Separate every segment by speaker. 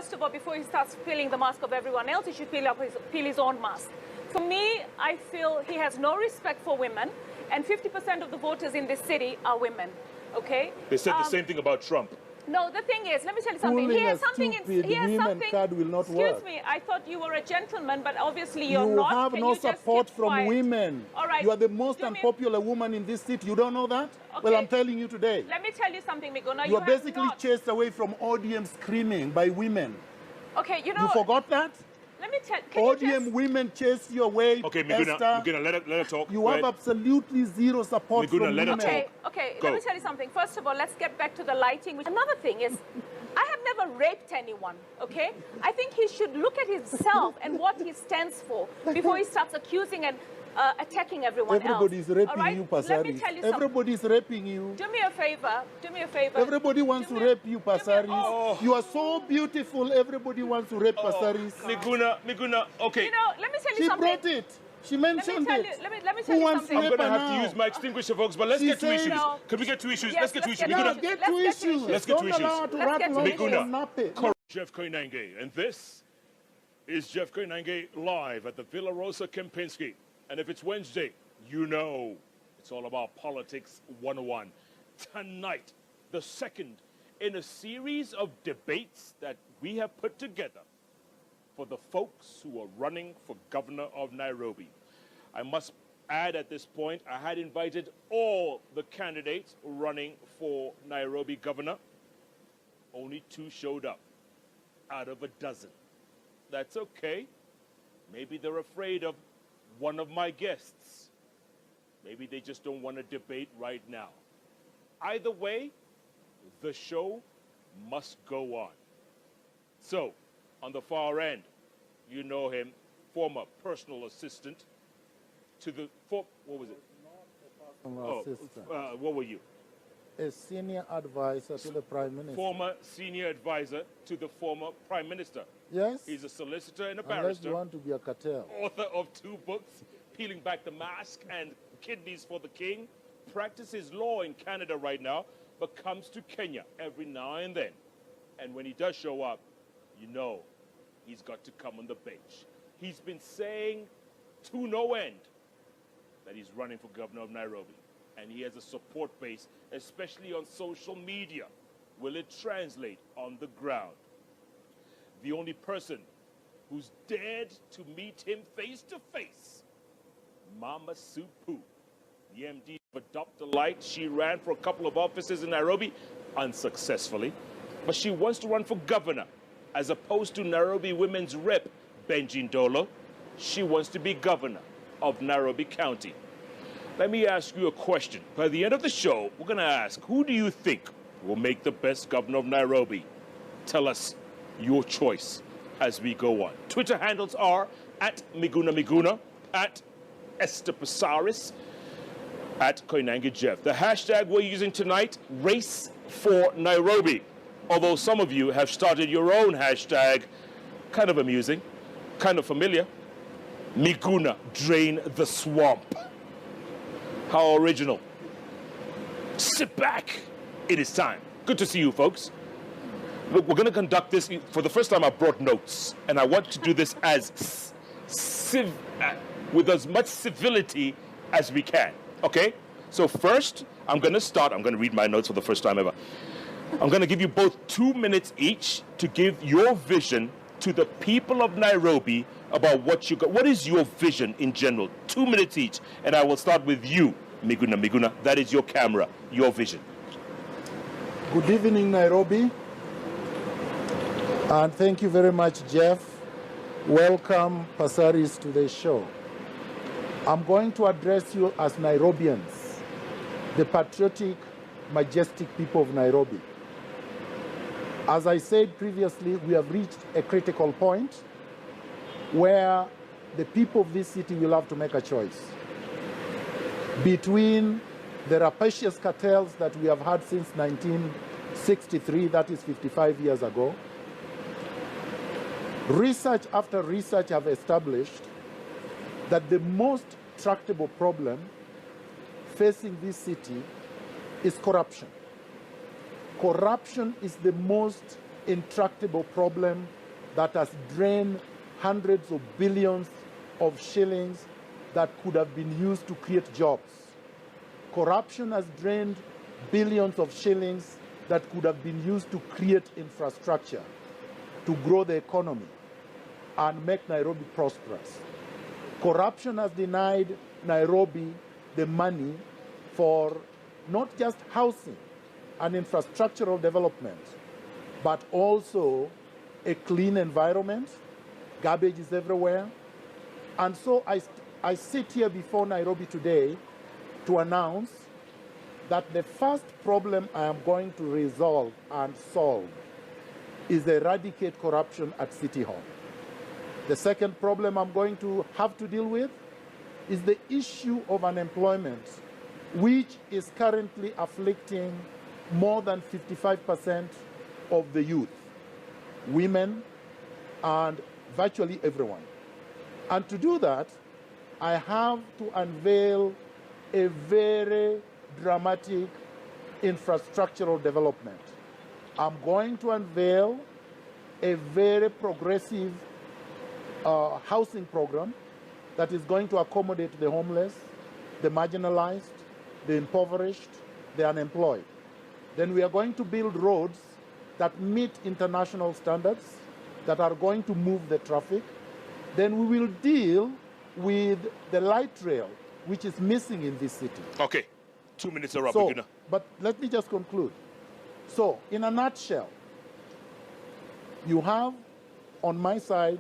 Speaker 1: first of all, before he starts peeling the mask of everyone else, he should peel his own mask. For me, I feel he has no respect for women, and 50% of the voters in this city are women, okay?
Speaker 2: They said the same thing about Trump.
Speaker 1: No, the thing is, let me tell you something. He has something
Speaker 3: card will not work.
Speaker 1: Excuse me, I thought you were a gentleman, but obviously you're not.
Speaker 3: You have no support from women.
Speaker 1: All right.
Speaker 3: You are the most unpopular woman in this city. You don't know that? Okay. Well, I'm telling you today.
Speaker 1: Let me tell you something, Miguna.
Speaker 3: You are basically chased away from ODM screaming by women.
Speaker 1: Okay, you know.
Speaker 3: You forgot that?
Speaker 1: Let me tell
Speaker 3: ODM women chase you away.
Speaker 2: Okay, Miguna, let her talk.
Speaker 3: You have absolutely zero support from women.
Speaker 1: Okay, let me tell you something. First of all, let's get back to the lighting. Another thing is, I have never raped anyone, okay? I think he should look at himself and what he stands for before he starts accusing and attacking everyone
Speaker 3: Everybody's
Speaker 1: else.
Speaker 3: raping you, Passaris.
Speaker 1: Let me tell you
Speaker 3: Everybody's raping you.
Speaker 1: Do me a favor. Do me a favor.
Speaker 3: Everybody wants to rape you, Passaris. You are so beautiful. Everybody wants to rape Passaris.
Speaker 2: Miguna, okay.
Speaker 1: You know, let me tell you something.
Speaker 3: She brought it. She mentioned it.
Speaker 1: Let me tell you something.
Speaker 2: I'm going to have to use my extinguisher, folks, but let's get to issues. Can we get to issues?
Speaker 1: Yes,
Speaker 2: let's get to issues.
Speaker 1: Miguna,
Speaker 3: get to issues.
Speaker 2: Let's get to issues.
Speaker 3: Miguna.
Speaker 2: Jeff Koinange, and this is Jeff Koinange live at the Villa Rosa Kempinski. And if it's Wednesday, you know it's all about Politics 101. Tonight, the second in a series of debates that we have put together for the folks who are running for governor of Nairobi. I must add at this point, I had invited all the candidates running for Nairobi governor. Only 2 showed up out of a dozen. That's okay. Maybe they're afraid of one of my guests. Maybe they just don't want to debate right now. Either way, the show must go on. So, on the far end, you know him, former personal assistant to the, what was it? What were you?
Speaker 3: A senior advisor to the Prime Minister.
Speaker 2: Former senior advisor to the former Prime Minister.
Speaker 3: Yes.
Speaker 2: He's a solicitor and a barrister.
Speaker 3: Unless you want to be a cartel.
Speaker 2: Author of 2 books, Peeling Back the Mask and Kidneys for the King. Practices law in Canada right now, but comes to Kenya every now and then. And when he does show up, you know he's got to come on the bench. He's been saying to no end that he's running for governor of Nairobi. And he has a support base, especially on social media. Will it translate on the ground? The only person who's dared to meet him face to face, Mama Supu, the MD of Adopt a Light. She ran for a couple of offices in Nairobi unsuccessfully, but she wants to run for governor as opposed to Nairobi Women's Rep Benjin Dolo. She wants to be governor of Nairobi County. Let me ask you a question. By the end of the show, we're going to ask, who do you think will make the best governor of Nairobi? Tell us your choice as we go on. Twitter handles are at Miguna Miguna, at Esther Passaris, at Koinange Jeff. The hashtag we're using tonight, Race for Nairobi. Although some of you have started your own hashtag, kind of amusing, kind of familiar. Miguna, drain the swamp. How original. Sit back. It is time. Good to see you, folks. Look, we're going to conduct this. For the first time, I brought notes, and I want to do this as with as much civility as we can, okay? So first, I'm going to start. I'm going to read my notes for the first time ever. I'm going to give you both 2 minutes each to give your vision to the people of Nairobi about what you got. What is your vision in general? 2 minutes each, and I will start with you, Miguna Miguna. That is your camera, your vision.
Speaker 3: Good evening, Nairobi. And thank you very much, Jeff. Welcome, Passaris, to the show. I'm going to address you as Nairobians, the patriotic, majestic people of Nairobi. As I said previously, we have reached a critical point where the people of this city will have to make a choice between the rapacious cartels that we have had since 1963, that is 55 years ago. Research after research have established that the most tractable problem facing this city is corruption. Corruption is the most intractable problem that has drained hundreds of billions of shillings that could have been used to create jobs. Corruption has drained billions of shillings that could have been used to create infrastructure, to grow the economy, and make Nairobi prosperous. Corruption has denied Nairobi the money for not just housing and infrastructural development, but also a clean environment. Garbage is everywhere. And so I sit here before Nairobi today to announce that the first problem I am going to resolve and solve is eradicate corruption at City Hall. The second problem I'm going to have to deal with is the issue of unemployment, which is currently afflicting more than 55% of the youth, women, and virtually everyone. And to do that, I have to unveil a very dramatic infrastructural development. I'm going to unveil a very progressive housing program that is going to accommodate the homeless, the marginalized, the impoverished, the unemployed. Then we are going to build roads that meet international standards, that are going to move the traffic. Then we will deal with the light rail, which is missing in this city.
Speaker 2: Okay, 2 minutes are up,
Speaker 3: So,
Speaker 2: Miguna.
Speaker 3: but let me just conclude. So, in a nutshell, you have on my side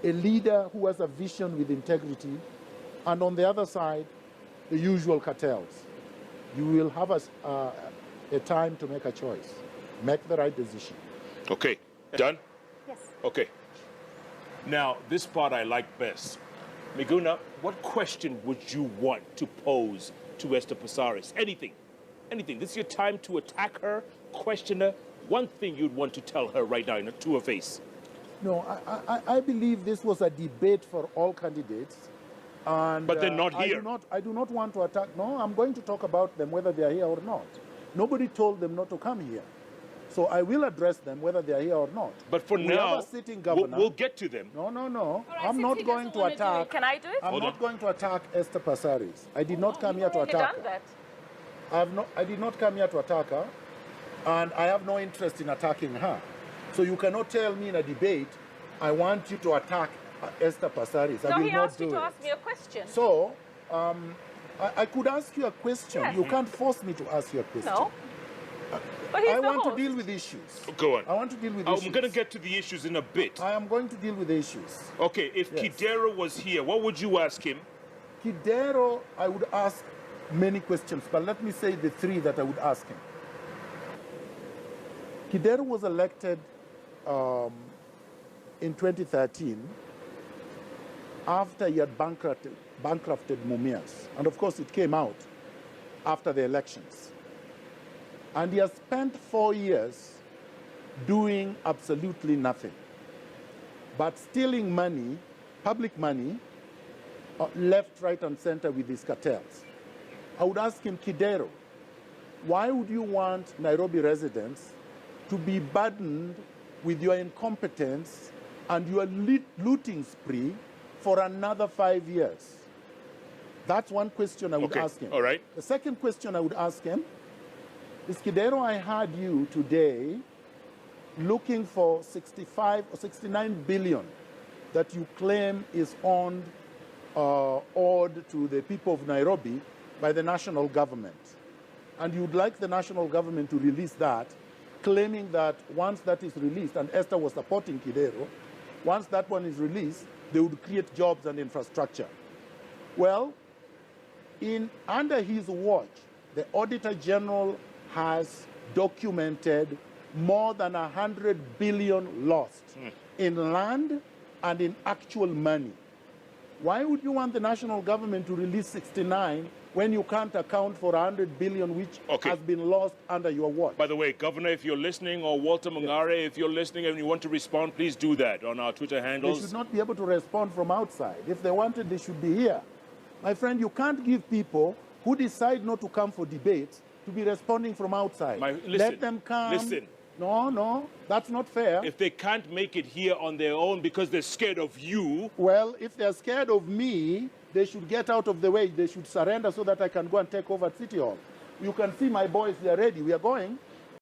Speaker 3: a leader who has a vision with integrity, and on the other side, the usual cartels. You will have a time to make a choice. Make the right decision.
Speaker 2: Okay, done?
Speaker 1: Yes.
Speaker 2: Okay. Now, this part I like best. Miguna, what question would you want to pose to Esther Passaris? Anything. Anything. This is your time to attack her, question her. One thing you'd want to tell her right now to her face.
Speaker 3: No, I believe this was a debate for all candidates. And,
Speaker 2: But they're not here.
Speaker 3: I do not want to attack. No, I'm going to talk about them whether they are here or not. Nobody told them not to come here. So I will address them whether they are here or not.
Speaker 2: But for
Speaker 3: we
Speaker 2: now,
Speaker 3: have a sitting governor.
Speaker 2: we'll get to them.
Speaker 3: No.
Speaker 1: All right,
Speaker 3: I'm
Speaker 1: since
Speaker 3: not
Speaker 1: he
Speaker 3: going
Speaker 1: doesn't
Speaker 3: to
Speaker 1: wanna do it,
Speaker 3: attack.
Speaker 1: can I do it?
Speaker 3: I'm
Speaker 2: Hold
Speaker 3: not
Speaker 2: on.
Speaker 3: going to attack Esther Passaris. I did not come here to
Speaker 1: You've
Speaker 3: attack
Speaker 1: done
Speaker 3: her.
Speaker 1: that.
Speaker 3: I did not come here to attack her, and I have no interest in attacking her. So you cannot tell me in a debate, I want you to attack Esther Passaris. I
Speaker 1: No,
Speaker 3: will
Speaker 1: he
Speaker 3: not
Speaker 1: asked you
Speaker 3: do
Speaker 1: to
Speaker 3: it.
Speaker 1: ask me a question.
Speaker 3: So, I could ask you a question.
Speaker 1: Yes.
Speaker 3: You can't force me to ask you a question.
Speaker 1: No. But he's
Speaker 3: I
Speaker 1: the
Speaker 3: want
Speaker 1: host.
Speaker 3: to deal with issues.
Speaker 2: Go on.
Speaker 3: I want to deal with
Speaker 2: I'm
Speaker 3: issues.
Speaker 2: going to get to the issues in a bit.
Speaker 3: I am going to deal with the issues.
Speaker 2: Okay, if
Speaker 3: Yes.
Speaker 2: Kidero was here, what would you ask him?
Speaker 3: Kidero, I would ask many questions, but let me say the three that I would ask him. Kidero was elected in 2013 after he had bankrupted Mumias. And of course, it came out after the elections. And he has spent 4 years doing absolutely nothing, but stealing money, public money, left, right, and center with these cartels. I would ask him, Kidero, why would you want Nairobi residents to be burdened with your incompetence and your looting spree for another 5 years? That's one question I would
Speaker 2: Okay,
Speaker 3: ask him.
Speaker 2: all right.
Speaker 3: The second question I would ask him is, Kidero, I heard you today looking for 65 or 69 billion that you claim is owed to the people of Nairobi by the national government. And you'd like the national government to release that, claiming that once that is released, and Esther was supporting Kidero, once that one is released, they would create jobs and infrastructure. Well, under his watch, the Auditor General has documented more than 100 billion lost in land and in actual money. Why would you want the national government to release 69 when you can't account for 100 billion which has been lost under your watch?
Speaker 2: By the way, Governor, if you're listening, or Walter Mungare, if you're listening and you want to respond, please do that on our Twitter handles.
Speaker 3: They should not be able to respond from outside. If they wanted, they should be here. My friend, you can't give people who decide not to come for debates to be responding from outside.
Speaker 2: Listen,
Speaker 3: Let them come.
Speaker 2: Listen,
Speaker 3: No, no, that's not fair.
Speaker 2: If they can't make it here on their own because they're scared of you,
Speaker 3: Well, if they're scared of me, they should get out of the way. They should surrender so that I can go and take over City Hall. You can see my boys, they're ready. We are going.